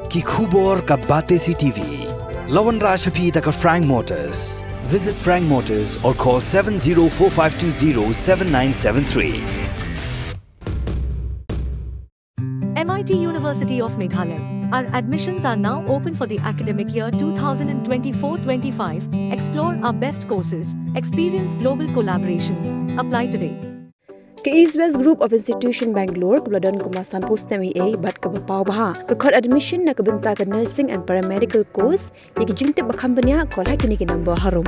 ki khubor ka Bate CTV. Lawan Rashaphi taka Frank Motors. Visit Frank Motors or call 7045207973. MIT University of Meghalaya. Our admissions are now open for the academic year 2024-25. Explore our best courses, experience global collaborations. Apply today. Ke East West Group of Institution Bangalore kebeladon kemasan post MA bat ke bapau baha ke kod admission na kebenta ke nursing and paramedical course yang jingte bakambanya kol hakini ke number harum.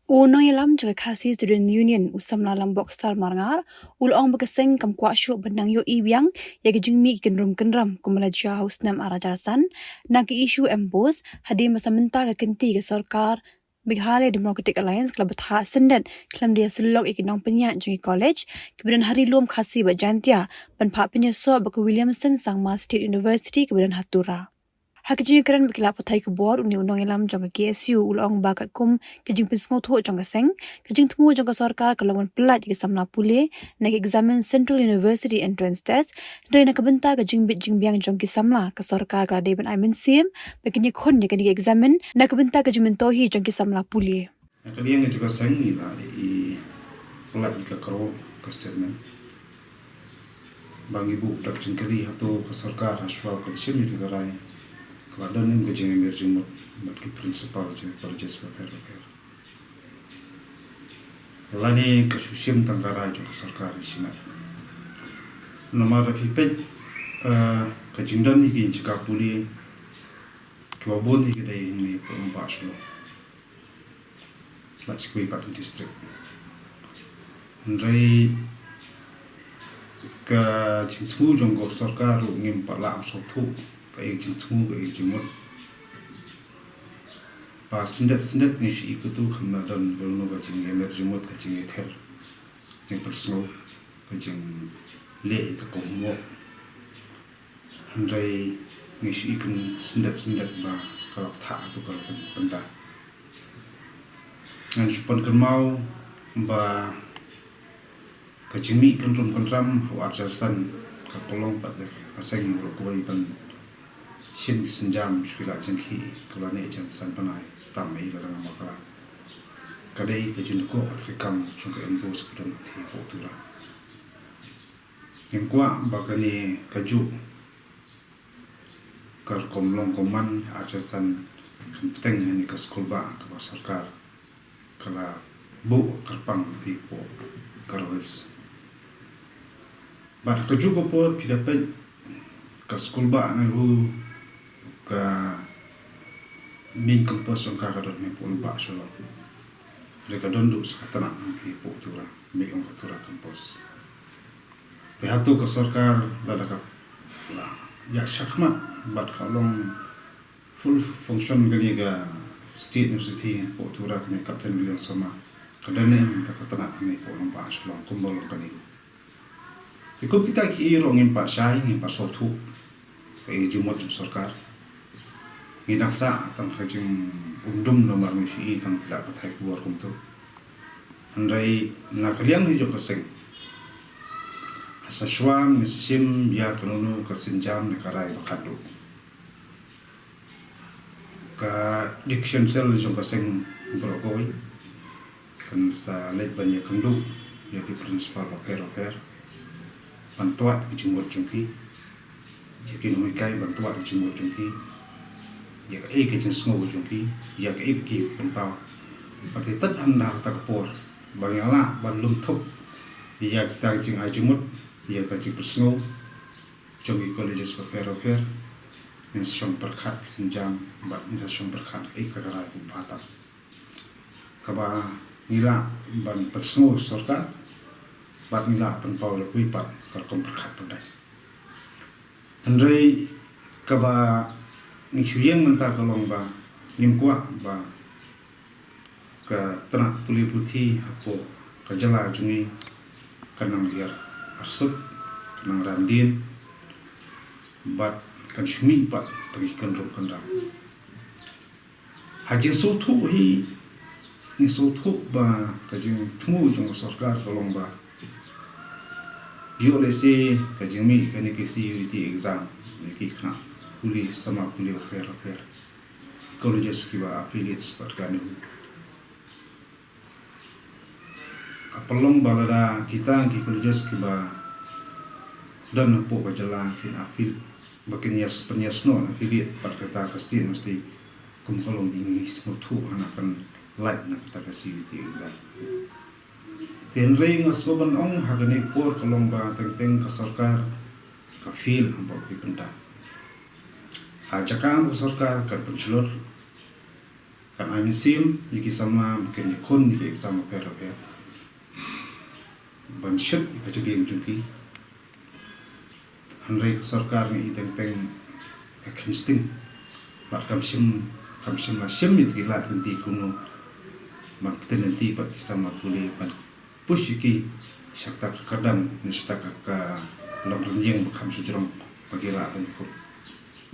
Uno yalam joy khasi student union usam lalam boxal marngar ulong bekeseng kam kwasyo benang yo ibiang yang jingmi kenrum kenram kumalaja husnam arajarsan na ke issue embos hadi masa menta ke kenti ke sarkar Meghalaya Democratic Alliance Club Betha Sendan kelam dia selok ikinong penyak jengi college kemudian hari lom khasi bajantia ban pak penyeso bak Williamson Sangma State University kemudian hatura. Hak jengi keran bekila patai ke bor uni undang ilam jong ke GSU ulong bakat kum kejing pensngo tho jong ke seng kejing temu jong ke sarkar kelawan pelat ke samla pule nak examine Central University entrance test dari nak benta kejing bit jing biang jong ke samla ke sarkar ka deban aimen sim bekinya khon ni ke examine nak benta kejing mentohi jong ke samla pule. Kalian itu ke seng ni lah i pelat ke karo ke statement. Bang ibu tak jengkeli atau ke sarkar aswa ke sini di gerai. Kalau ada ni mungkin emerging mat ke principal jadi colleges berper. Lani ke susim tanggarai juga sarkar isina. Nama rapi pet ke jindan ni ke jika puli ke wabon ni ke day ni perumbas lo. Mat sekui pak district. Andai ke jintu jonggo sarkar ngim pak lam sotu. Kayak jintu kayak jimut pas sendet ni si ikut tu kena dan kalau nak jing emer jimut jing ether jing persno jing le itu komo handai ni si ikut sendet ba kalau tak tu kalau benda ngan supan kermau ba kajimi kontrom kontram arjasan kapolong pada asing berkuai ban Shin senjam sekilas jengki kalau ni jam sanpanai tamai dalam makala. Kadai kejunduko atrikam sungke embos kedon ti potura. Ngkwa bagani kaju kar komlong koman ajasan kenteng ni ke sekolah ke sarkar kala bu kerpang ti po karwes. Bat kaju ko po pidapat ke sekolah ngaru ka min kampus ang kakadot may pun ba sila. Mereka dondo sa katanak ng tipo tura, may ang katura kampus. Pihato ka sarkar lalakap la ya syakma bat kalong full function gani ga state university po tura kani Captain William sama kadane ang katanak may pun ba sila kumbol kani. Tikup kita ki iro ngin pa syai ngin pa sotu kay jumot yung sarkar. Ngidak sa tang kajing undum nomor misi tang pila patai kuar kumtu. Andai nakaliang hijo kaseng. Hasaswam nisim ya kanunu kasinjam nekarai bakadu. Ka diction cell hijo kaseng berokoi. Kan sa leit banyak kendu ya ki principal oper. Bantuat kijumot jungki. Jadi nuikai bantuat kijumot jungki. Ya ke ke jenis ngau jungki ya ke ki penpau pati tat anda tak por bangala balum thuk ya ta jing ajumut ya ta jing persngau jungki colleges per insyong berkat senjam bat insyong berkat ka gara ku patam kaba nila ban persngau sarkar bat nila penpau le kui pat kar kom berkat pandai andai kaba ni suyang mentah kalong ba ngimkwa ba ke tenak puli putih aku ke jala jungi kanang liar arsut kanang randin bat kan syumi bat terikan rum kendang haji sotu hi ni sotu ba kajing temu jong sarkar kalong ba Yo lesi kajimi kani kisi UT exam ki kha puli sama puli fair colleges ki ba affiliates par kanu kapalong balada kita ki colleges ki ba dan po bajala kin affiliate bakin yas penyas no affiliate par kata kasti mesti kumkolong English ngotu anakan light na kata kasi UT exam Tenrei ngasoban ong hagani por kolong ba teng ka sarkar ka feel hambok ki penta. Ajakang ka sarkar kan penculur kan amisim yiki sama mungkin yakun yiki sama pera. Ban syut ka jugi jugi. Hanrei ka sarkar ni teng ka kinsting. Bat kamsim la sim yiki lat ganti kuno. Man tenenti pat kisama puli pan push ki syakta kadam nista ka long renjeng bakam sujrong pagila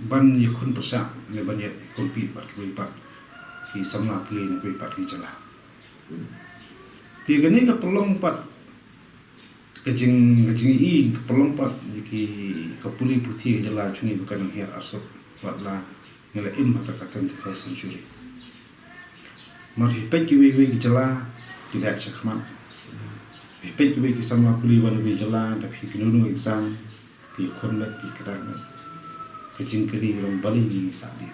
ban yakun persa ne ban yakun pi pat ki pat ki samna pli ne ki pat ki jala ti gani ka pelong pat kajing I ka pelong pat ki ka puli puthi jala chungi bukan her asop watla ngela im mata ka 21st century mar hi pe ki we jala ki dak chakman Pipet kubi kisama puli wan kubi jalan tapi kinunu exam pi konlet pi kadang kecing kali orang balik ni sadi.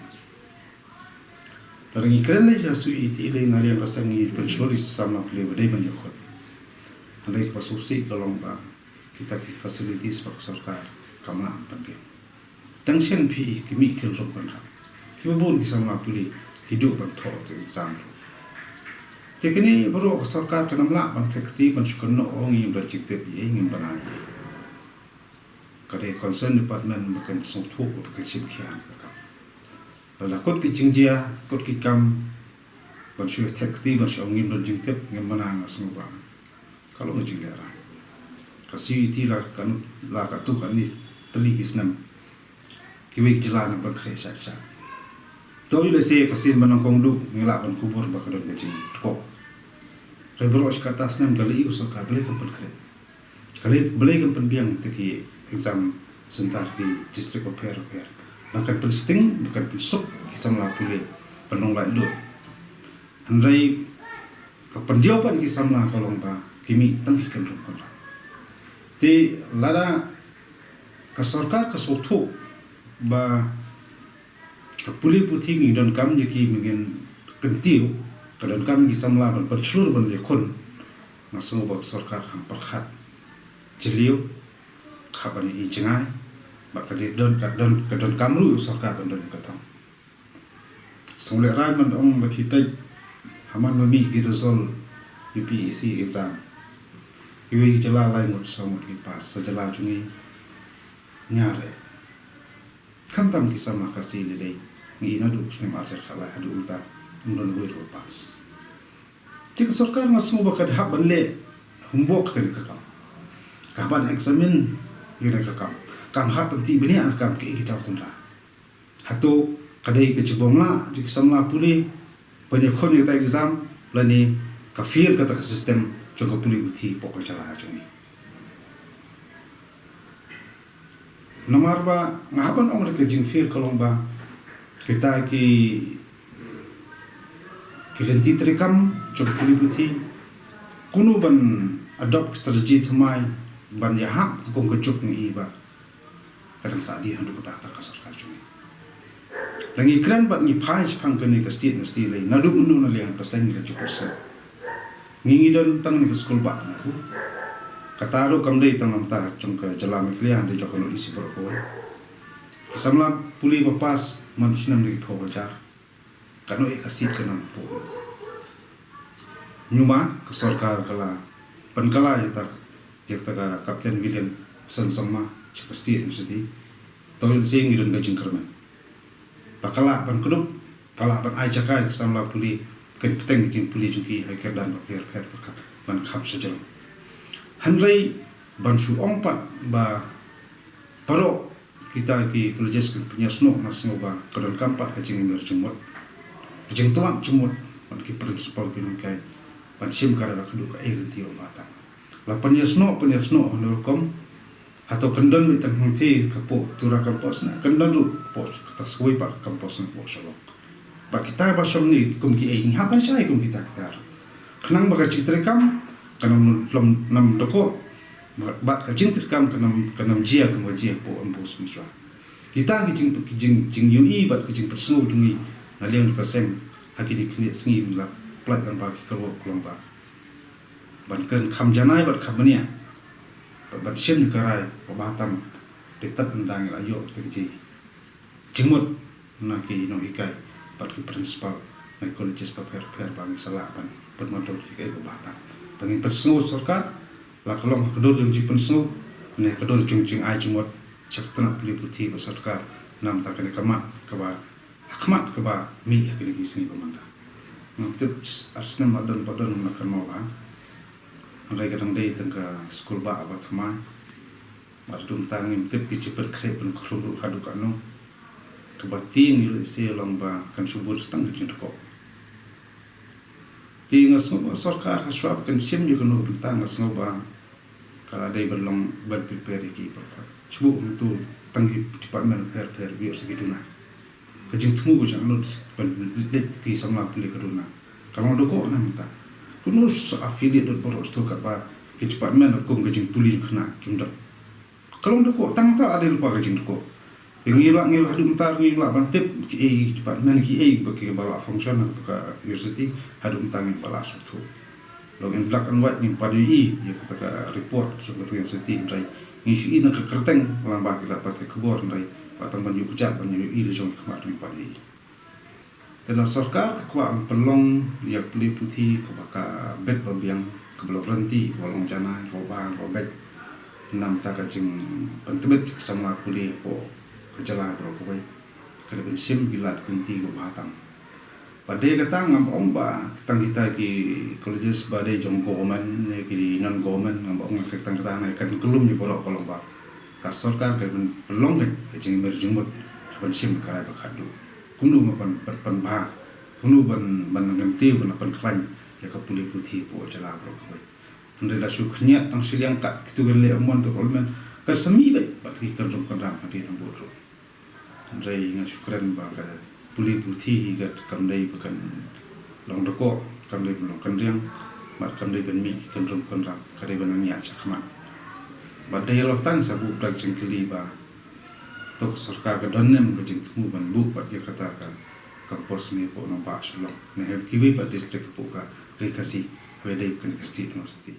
Orang ikran ni jasu iti le ngari yang rasa ni pensulis sama puli badai banyak kon. Andai pasusi kalau ba kita ki facilities pak sarkar kamla pampir. Tension pi kimi kin rom kon. Kibon kisama puli hidup bantu exam. Jadi baru sarkar kena melak ban sekti ban sukono orang yang bercikte bi ingin banai. Kadai concern department bukan satu bukan simkian kakak. Lalu kot ki jingjia kot ki kam ban sudah sekti ban suang ingin bercikte ingin banai semua. Kalau ngejing lera. Kasih itu lah kan lah katu kan ni teli kisnam. Kiwik jalan ban kerja saja. Tahu juga saya kasih menangkong lu ngelak ban kubur bakal ngejing kok. Rebros kata senam kali itu sarkar beli kampen keren. Kali beli kampen biang teki exam sebentar di district of fair. Bukan pensting, bukan pensuk kisah melakuli penong lain dulu. Handai kapan dia apa kisah melakolong ba kimi tangkikan rukun. Ti lada kasarkar kasutu ba kapuli puting dan kami jeki mungkin kentiu kadang kami kisah melawan berseluruh berlekon masuk bak sarkar ham perkhat jeliu khabani I jengai bakadi don kamru sarkar don katang sungle rai man ong ba pipet haman mami gidozol UPSC exam iwi jala lai ngot somot ki pas so jala chungi nyare khantam kisah makasi le dei ngi nadu snem arjar khala hadu uta non gue pas. Jika sarkar masuk bakal hak banle humbok kan kakam. Kapan eksamen yuna kakam. Kam hak penting bini anak ke kita tundra. Hatu kadai ke cebongla jika samla puli banyak kon yang tak exam lani kafir kata ke sistem jangka puli uti pokok jala ajungi. Nomor ba ngapan orang ke jingfir kolong ba kita ki Kilanti terikam jangka puli uti kuno ban adopt strategi thamai ban yahak kong kecuk ni iba kadang saat dia hendak kata kasar kacungi. Lagi keren bat ni pai pang kene ke state mesti lai nadu unu na liang kastan ni kecuk persen. Ngingi dan tang ni ke sekolah bat na tu. Kataru kam dei tang namta jangka jalan miklian de jokon isi berko. Kisamla puli bapas manusnam lagi pawaljar. Kanu ekasit kenam po. Nyuma ke sarkar kala penkala yang tak Kapten William sama pasti mesti toil sing idun gajing kerman. Pakala ban kedup pala ban ai cakai samla puli kan peteng jing puli juki haker dan paper perkat ban khap saja. Hanrei ban su ongpat ba paro kita ki kolej punya sno nasno ba kadang kampat kajing emerging Jeng tuan cumut ban ki principal pinungkai ban sim kara kedua ka erinti mata. La penyesno honor kom atau kendon mi tang hangti kapo tura kampus na kendon ru pos tak skoi pa kampus na po solo ba kita ba som ni kum ki ai ha kan sai kum kita kita kenang baga citrekam kanam lom nam doko bat ka citrekam kanam jia kum jia po ambos misra kita ki jing bat ki jing persu dungi na leon ka sem hakini kini singi la plat kan ba ki ko kolong ba ban kan kham janai bat khamania bat shen karai batam detat ndang ayo terji jengmut na ki no hikai pat ki principal na colleges pa per bang sala ban permontol hikai batam bangin persno sarkar la kolong kedor jung ji persno ne kedor jung ai jumot chaktana puli puthi ba sarkar nam ta kene kamat ka ba hakmat ka ba mi hakini ki sini pamanta no tip arsna madan padan na kan mau ba mereka kadang day tengka sekolah ba apa teman, mardum tangim tip kici perkrep pun keruduk hadu kanu, kebatin ilu isi lomba kan subur setang kecil kok. Di ngasnoba sarkar haswab kan sim juga nu bentang ngasnoba kalau day berlong berprepare ki perkat. Sebab itu tanggi department per biar segitu nah. Kejung temu jangan nu ban ki sama pilih keduna. Kalau doko nah minta. Kuno affiliate dot boros to kapa department ko gajing puli kena kimda kalau ndoko tang ta ada lupa gajing ndoko ngila hadu mentar ngila bantip ki department ki bagi bala function atau ka university hadu mentang bala sutu login black and white ni padi ya kata ka report sebetulnya university ndai isu ina ka kerteng lamba kita pakai kubor ndai patang banyu kucat banyu le jong kemarin padi dan sarkar kekuat pelong yang peli putih kebaka bet babiang kebelah berhenti kolong jana kobang kobet enam tak kacing pentebet sama kuliah po kejalan berokoi kada bensim gilat kunti go batang badai kata ngam omba kita ki colleges badai jong government ne ki non government ngam ong ketang kata na kan kelum ni borok kolong ba ka sarkar ka pelong ne kacing merjumut bensim kala bakadu kunu mapan penbah kunu ban ganti ban klan ya ka puli putih po jala bro ko ande la suknya tang siliang kat kitu gele amon to kolmen ka semi bet bat ki kan rom kan ram hati nam bro ande nga syukran ba ka puli putih gat kam dai bukan long doko kam dai long kan riang mat kam dai ben mi kan rom kan ram ka dai ban nya chakman ba dai lo tang sabu prak jengkeli ba tok sarkar ka donnem ka jing tmu ban bu pat ye kata kan kampus ni po no ba shalom ne kiwi pa district po ka kai kasi ave dai kan university